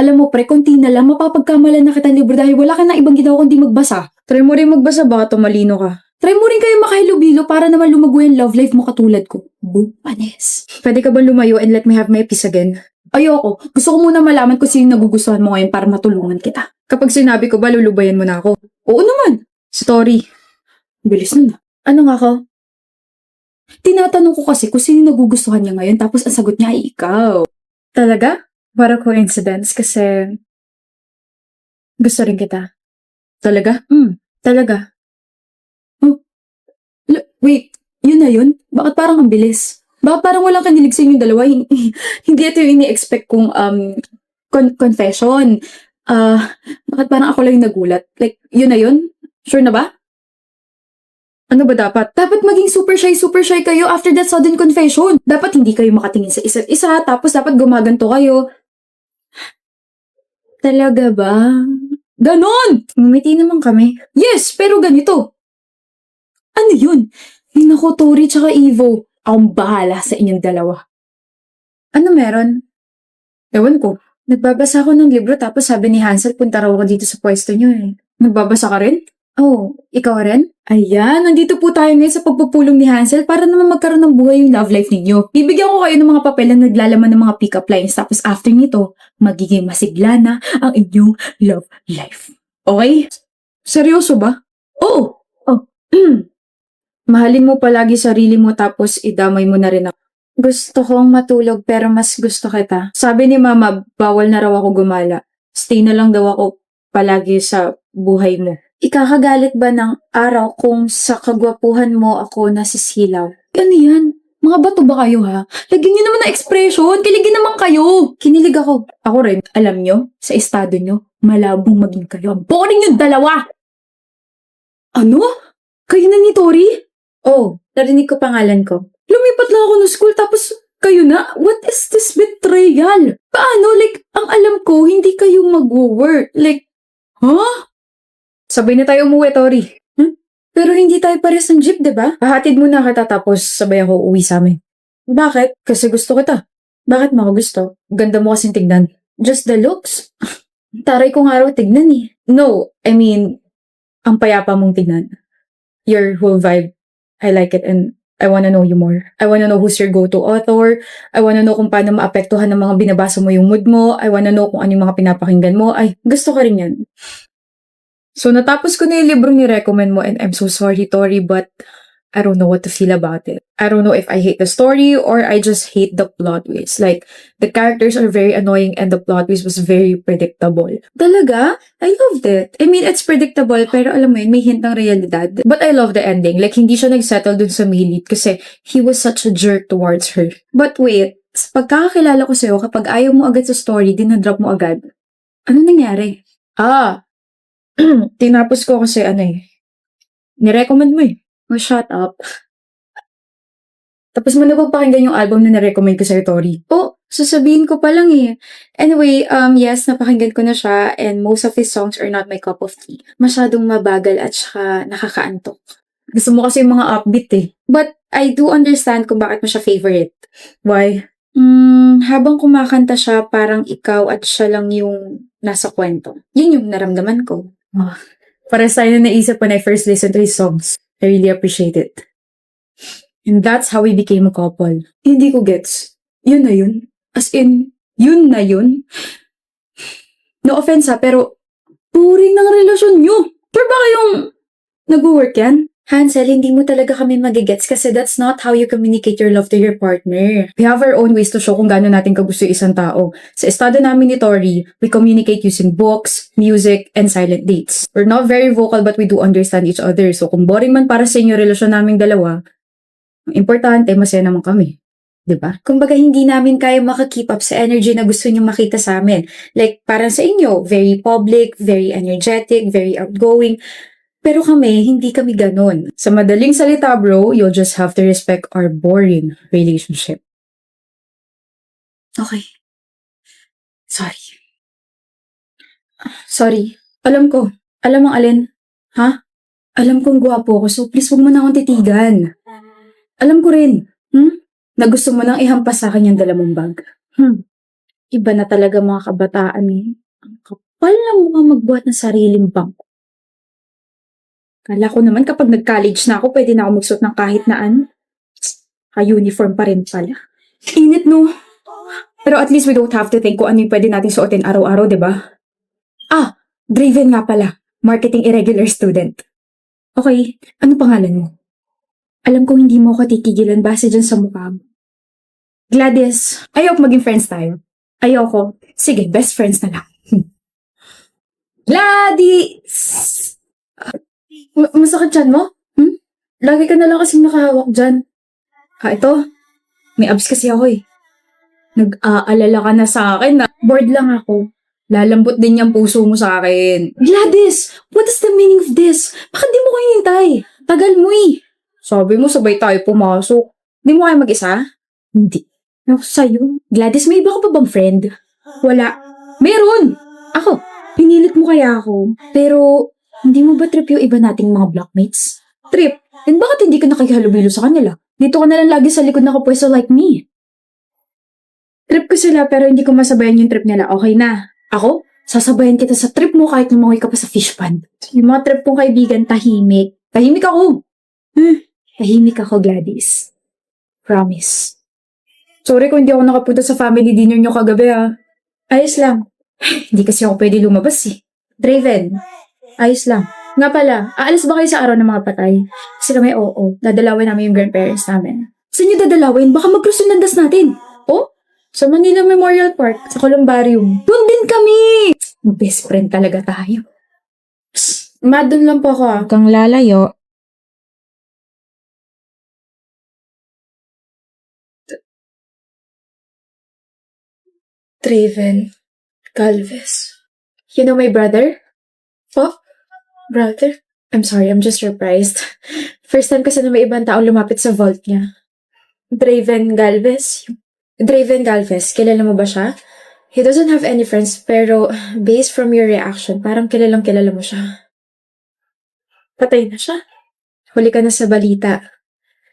Alam mo pre, konti na lang, mapapagkamalan na kitang libro dahil wala ka na ibang ginawa kundi magbasa. Try mo rin magbasa, baka tumalino ka. Try mo rin kayo makahilubilo para naman lumago yung love life mo katulad ko. Bupanes. Pwede ka ba lumayo and let me have my peace again? Ayoko. Gusto ko muna malaman kung sino nagugustuhan mo ngayon para matulungan kita. Kapag sinabi ko ba, lulubayan mo na ako? Oo naman. Story. Bilis nun. Ano nga ako? Tinatanong ko kasi kung sino nagugustuhan niya ngayon tapos ang sagot niya ay ikaw. Talaga? What a coincidence kasi gusto rin kita. Talaga? Talaga. Oh, wait, yun na yun? Bakit parang ang bilis? Bakit parang walang kanilig sa inyong dalawa? Hindi ito yung ini-expect kong confession. Bakit parang ako lang yung nagulat? Like, yun na yun? Sure na ba? Ano ba dapat? Dapat maging super shy kayo after that sudden confession. Dapat hindi kayo makatingin sa isa't isa, tapos dapat gumaganto kayo. Talaga ba? Ganon! Ngumiti naman kami. Yes, pero ganito. Ano yun? Ay naku, Tori tsaka Evo. Akong bahala sa inyong dalawa. Ano meron? Ewan ko. Nagbabasa ako ng libro tapos sabi ni Hansel punta raw ako dito sa pwesto niyo eh. Nagbabasa ka rin? Oh, ikaw rin? Ayan, nandito po tayo ngayon sa pagpupulong ni Hansel para naman magkaroon ng buhay yung love life ninyo. Bibigyan ko kayo ng mga papel na naglalaman ng mga pick-up lines tapos after nito, magiging masigla na ang inyong love life. Okay? Seryoso ba? Oo. Oh. Mahalin mo palagi sarili mo tapos idamay mo na rin ako. Gusto kong matulog pero mas gusto kita. Sabi ni Mama, bawal na raw ako gumala. Stay na lang daw ako palagi sa buhay mo. Ikakagalit ba ng araw kung sa kagwapuhan mo ako nasisilaw? Ano yan? Mga bato ba kayo ha? Lagyan nyo naman ng expression. Kiligin naman kayo. Kinilig ako. Ako rin. Alam nyo, sa estado nyo, malabong maging kayo. Ang boring yung dalawa! Ano? Kayo na ni Tori? Oh, narinig ko pangalan ko. Lumipat lang ako ng school tapos kayo na? What is this betrayal? Paano? Like, ang alam ko, hindi kayo mag-work. Like, huh? Sabay na tayo umuwi, Tori. Pero hindi tayo pares ng jeep, diba? Hahatid muna kita tapos sabay ako uwi sa amin. Bakit? Kasi gusto kita. Bakit mo ako gusto? Ganda mo kasing tignan. Just the looks? Taray ko nga raw tignan eh. No, I mean, ang payapa mong tignan. Your whole vibe. I like it and I wanna know you more. I wanna know who's your go-to author. I wanna know kung paano maapektuhan ng mga binabasa mo yung mood mo. I wanna know kung ano yung mga pinapakinggan mo. Ay, gusto ko rin yan. So, natapos ko na yung libro ni-recommend mo and I'm so sorry, Tori, but I don't know what to feel about it. I don't know if I hate the story or I just hate the plot twist. Like, the characters are very annoying and the plot twist was very predictable. Talaga? I loved it. I mean, it's predictable pero alam mo yun, may hint ng realidad. But I love the ending. Like, hindi siya nagsettle dun sa Milit kasi he was such a jerk towards her. But wait, sa pagkakakilala ko sa'yo, kapag ayaw mo agad sa story, dinadrop mo agad. Ano nangyari? Tinapos ko kasi nirecommend mo eh. Oh, shut up. Tapos mo na pakinggan yung album na nirecommend ko sa'yo, Tori? Oh, sasabihin ko pa lang eh. Anyway, yes, napakinggan ko na siya and most of his songs are not my cup of tea. Masyadong mabagal at saka nakakaantok. Gusto mo kasi yung mga upbeat eh. But I do understand kung bakit mo siya favorite. Why? Habang kumakanta siya, parang ikaw at siya lang yung nasa kwento. Yun yung naramdaman ko. Para sa'yo na naisip when I first listened to his songs. I really appreciate it. And that's how we became a couple. Hindi ko gets. Yun na yun. As in, yun na yun. No offense ha, pero boring ng relasyon nyo. Pero ba kayong nag-work yan? Hansel, hindi mo talaga kami magigets kasi that's not how you communicate your love to your partner. We have our own ways to show kung gaano natin kagusto yung isang tao. Sa estado namin ni Tori, we communicate using books, music, and silent dates. We're not very vocal but we do understand each other. So kung boring man para sa inyo relasyon naming dalawa, ang importante, masaya naman kami. Diba? Kumbaga, hindi namin kaya makakeep up sa energy na gusto nyo makita sa amin. Like, parang sa inyo, very public, very energetic, very outgoing. Pero kami, hindi kami ganun. Sa madaling salita, bro, you'll just have to respect our boring relationship. Okay. Sorry. Alam ko. Alam ang alin. Ha? Alam kong gwapo ko, so please huwag mo na akong titigan. Alam ko rin. Na gusto mo nang ihampas sa akin yung dala mong bag. Iba na talaga mga kabataan eh. Ang kapal na mukha magbuhat ng sariling bangko. Kala ko naman kapag nag-college na ako, pwede na ako magsuot ng kahit na ano. Uniform pa rin pala. Init no. Pero at least we don't have to think kung ano yung pwede natin suotin araw-araw, di ba? Ah, Draven nga pala. Marketing irregular student. Okay, ano pangalan mo? Alam kong hindi mo ako titigilan base dyan sa mukha mo. Gladys, ayoko maging friends tayo. Ayoko. Sige, best friends na lang. Gladys! Masakit dyan mo? Lagi ka na lang kasing nakahawak dyan. Ito. May abs kasi ako eh. Nag-aalala ka na sa akin na bored lang ako. Lalambot din yung puso mo sa akin. Gladys! What is the meaning of this? Bakit di mo kayo hintay? Tagal mo eh. Sabi mo sabay tayo pumasok. Di mo kayo mag-isa? Hindi. Ako sa'yo. Gladys, may iba ka pa bang friend? Wala. Meron! Ako. Pinilit mo kaya ako. Pero, hindi mo ba trip yung iba nating mga blockmates? Trip? And bakit hindi ka nakikihalubilo sa kanila? Dito ka na lang lagi sa likod nakapwesto like me. Trip ko sila pero hindi ko masabayan yung trip nila. Okay na. Ako? Sasabayan kita sa trip mo kahit lumangoy ka pa sa fish pond. Yung mga trip kong kaibigan, tahimik. Tahimik ako. Tahimik ako, Gladys. Promise. Sorry kung hindi ako nakapunta sa family dinner nyo kagabi Ayos lang. Hindi kasi ako pwede lumabas eh. Draven. Ayos lang. Nga pala, aalis ba kayo sa araw ng mga patay? Kasi kami oo. Dadalawin namin yung grandparents namin. Saan nyo dadalawin? Baka mag-cross yung landas natin. Oh? Sa Manila Memorial Park, sa Columbarium. Doon din kami! Best friend talaga tayo. Psst, doon lang po ako Kang lalayo. Draven Galvez. You know my brother? Oh? Brother? I'm sorry, I'm just surprised. First time kasi na may ibang tao lumapit sa vault niya. Draven Galvez? Draven Galvez, kilala mo ba siya? He doesn't have any friends, pero based from your reaction, parang kilalang kilala mo siya. Patay na siya. Huli ka na sa balita.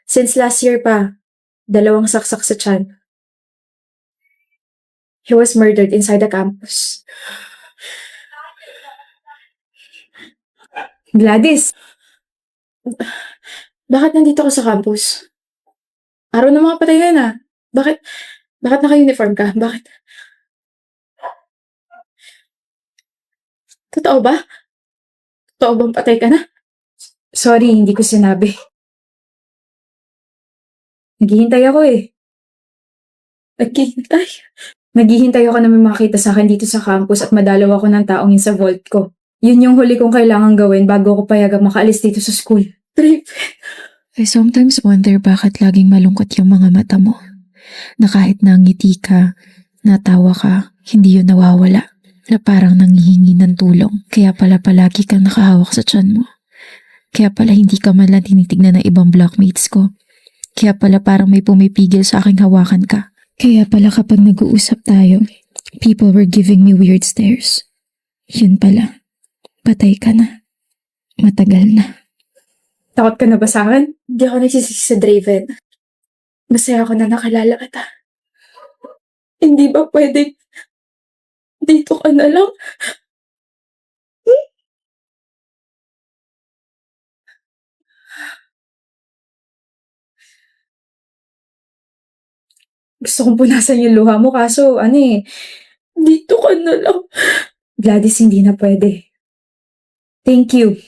Since last year pa, 2 saksak sa tiyan. He was murdered inside the campus. Gladys! Bakit nandito ka sa campus? Araw ng mga patay na. Bakit naka-uniform ka? Bakit? Totoo ba? Totoo bang patay ka na? Sorry, hindi ko sinabi. Naghihintay ako eh. Naghihintay? Naghihintay ako na may makita sa akin dito sa campus at madalaw ako ng taong yun sa vault ko. Yun yung huli kong kailangan gawin bago ako payagang makaalis dito sa school. Trip. I sometimes wonder bakit laging malungkot yung mga mata mo. Na kahit nangiti ka, natawa ka, hindi yun nawawala. Na parang nangihingi ng tulong. Kaya pala palagi kang nakahawak sa tiyan mo. Kaya pala hindi ka man lang tinitignan ng ibang blockmates ko. Kaya pala parang may pumipigil sa aking hawakan ka. Kaya pala kapag nag-uusap tayo, people were giving me weird stares. Yun pala, patay ka na. Matagal na. Takot ka na ba sa akin? Hindi ako nagsisisi sa Draven. Masaya ako na nakalala kita. Hindi ba pwede dito ka na lang? Gusto kong punasan yung luha mo kaso dito ka na lang. Gladys, hindi na pwede. Thank you.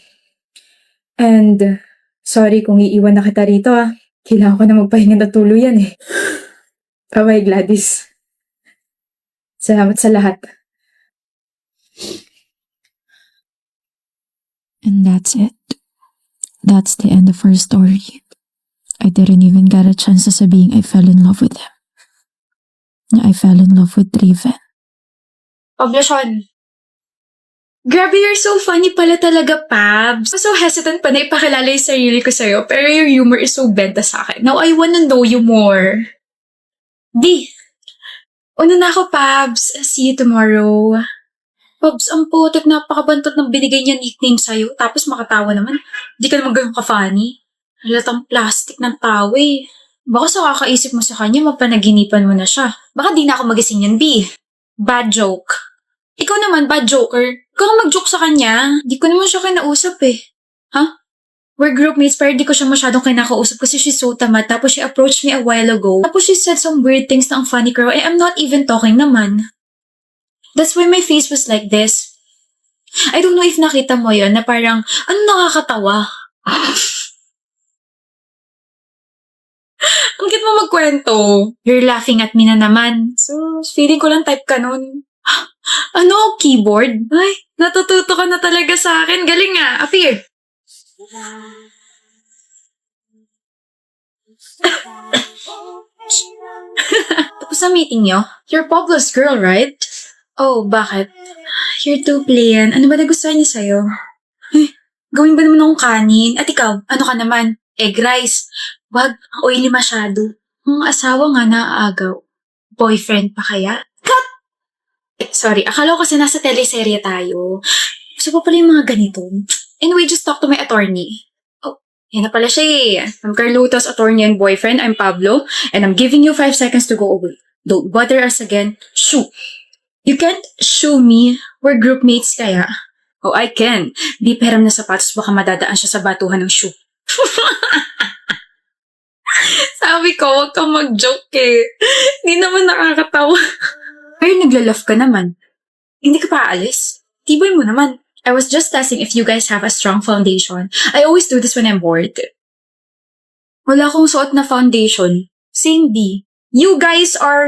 And sorry kung iiwan na kita rito Kailangan ko na magpahinga na tuluyan eh. Bye Gladys. Salamat sa lahat. And that's it. That's the end of our story. I didn't even get a chance to sabihin I fell in love with him. I fell in love with Draven. Oblasyon. Grabe, you're so funny pala talaga, Pabs. I'm so hesitant pa na ipakilala yung sarili ko sa'yo, pero your humor is so benta sa akin. Now, I wanna know you more. Di. Una na ako, Pabs. See you tomorrow. Pabs, ang putik, napakabantot ng binigay niya nickname sa'yo, tapos makatawa naman. Di ka naman ganun ka-funny. Halatang plastic ng tao eh. Baka sa kakaisip mo sa kanya, mapanaginipan mo na siya. Baka di na ako magising yan, B. Bad joke. Ikaw naman, bad joker. Ikaw ang mag-joke sa kanya. Di ko naman siya kinausap eh. Ha? We're groupmates pero di ko siya masyadong kinakausap kasi she's so tamad. Tapos she approached me a while ago. Tapos she said some weird things na ang funny girl. I'm not even talking naman. That's why my face was like this. I don't know if nakita mo yon na parang, ano nakakatawa? Ang cute mo magkwento. You're laughing at me na naman. So, feeling ko lang type ka nun. Ano? Keyboard? Ay, natututo ka na talaga sa akin. Galing nga. Appear. Tapos sa meeting nyo? You're Pablo's girl, right? Oh, bakit? You're too plain. Ano ba nagustuhan niya sa'yo? Eh, gawin ba naman akong kanin? At ikaw, ano ka naman? Egg rice. Wag, oily masyado. Ang asawa nga naaagaw. Boyfriend pa kaya? Cut! Sorry, akala ko kasi nasa teleserye tayo. Gusto pa pala yung mga ganito. Anyway, just talk to my attorney. Oh, yan na pala siya eh. I'm Carlota's attorney and boyfriend. I'm Pablo. And I'm giving you 5 seconds to go away. Don't bother us again. Shoo! You can't shoo me. We're groupmates kaya. Oh, I can. Di peram na sapatos, baka madadaan siya sa batuhan ng shoe. Sabi ko, huwag kang mag-joke eh. Hindi naman nakakatawa. Pero nagla-laugh ka naman. Hindi ka pa aalis? Tibay mo naman. I was just testing if you guys have a strong foundation. I always do this when I'm bored. Wala akong suot na foundation. Cindy, you guys are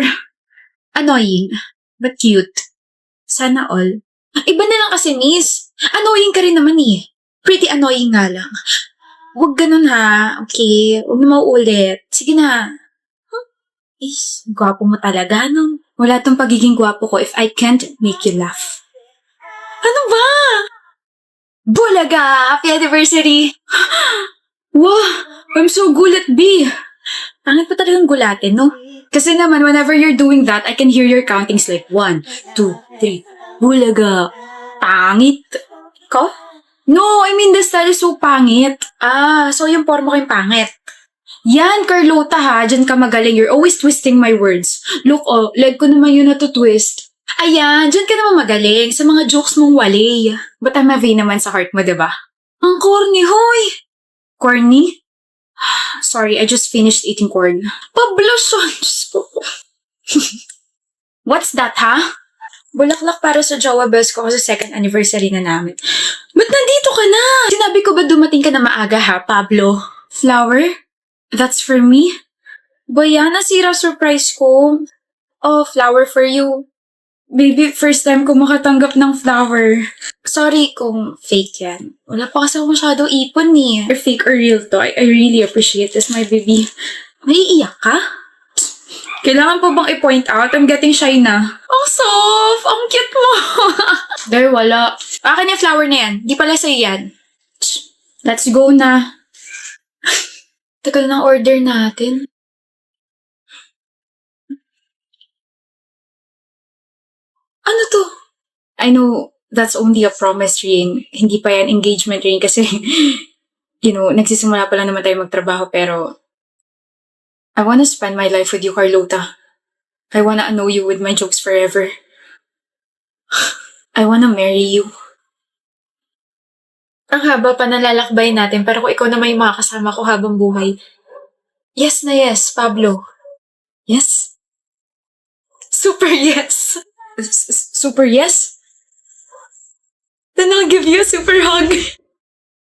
annoying, but cute. Sana all. Iba na lang kasi, miss. Annoying ka rin naman eh. Pretty annoying nga lang. Huwag ganun ha, okay? Huwag na mauulit. Sige na. Is, gwapo mo talaga, no? Wala tong pagiging gwapo ko if I can't make you laugh. Ano ba? Bulaga! Happy anniversary! Wow! I'm so gulat, B! Pangit pa talagang gulatin, no? Kasi naman, whenever you're doing that, I can hear your countings like 1, 2, 3. Bulaga! Pangit! Ko? No, I mean the style is so pangit. Ah, so yung forma ko yung pangit. Yan, Carlota ha. Diyan ka magaling. You're always twisting my words. Look, oh, leg ko naman yun na to twist. Ayan, diyan ka naman magaling sa mga jokes mong wali. But I'm a V naman sa heart mo, diba? Ang corny, hoy! Corny? Sorry, I just finished eating corn. Pabloson! Diyos ko. What's that, ha? Bulaklak para sa jowa best ko kasi second anniversary na namin. Ba't nandito ka na? Sinabi ko ba dumating ka na maaga ha, Pablo? Flower? That's for me? Baya, nasira surprise ko. Oh, flower for you. Baby, first time ko makatanggap ng flower. Sorry kung fake yan. Wala pa kasi ako masyado ipon eh. Or fake or real to. I really appreciate this, my baby. Naiiyak ka? Kailangan po bang i-point out? I'm getting shy na. Ang soft! Ang cute mo! There, wala. Akin yung flower na yan. Di pala sa'yo yan. Let's go na. Tagal na order natin. Ano to? I know that's only a promise ring. Hindi pa yan engagement ring kasi, nagsisimula pa lang naman tayo magtrabaho pero I wanna spend my life with you, Carlota. I wanna know you with my jokes forever. I wanna marry you. Ang haba pa nalalakbay natin pero kung ikaw naman yung makakasama ko habang buhay. Yes na yes, Pablo. Yes? Super yes. Super yes? Then I'll give you a super hug.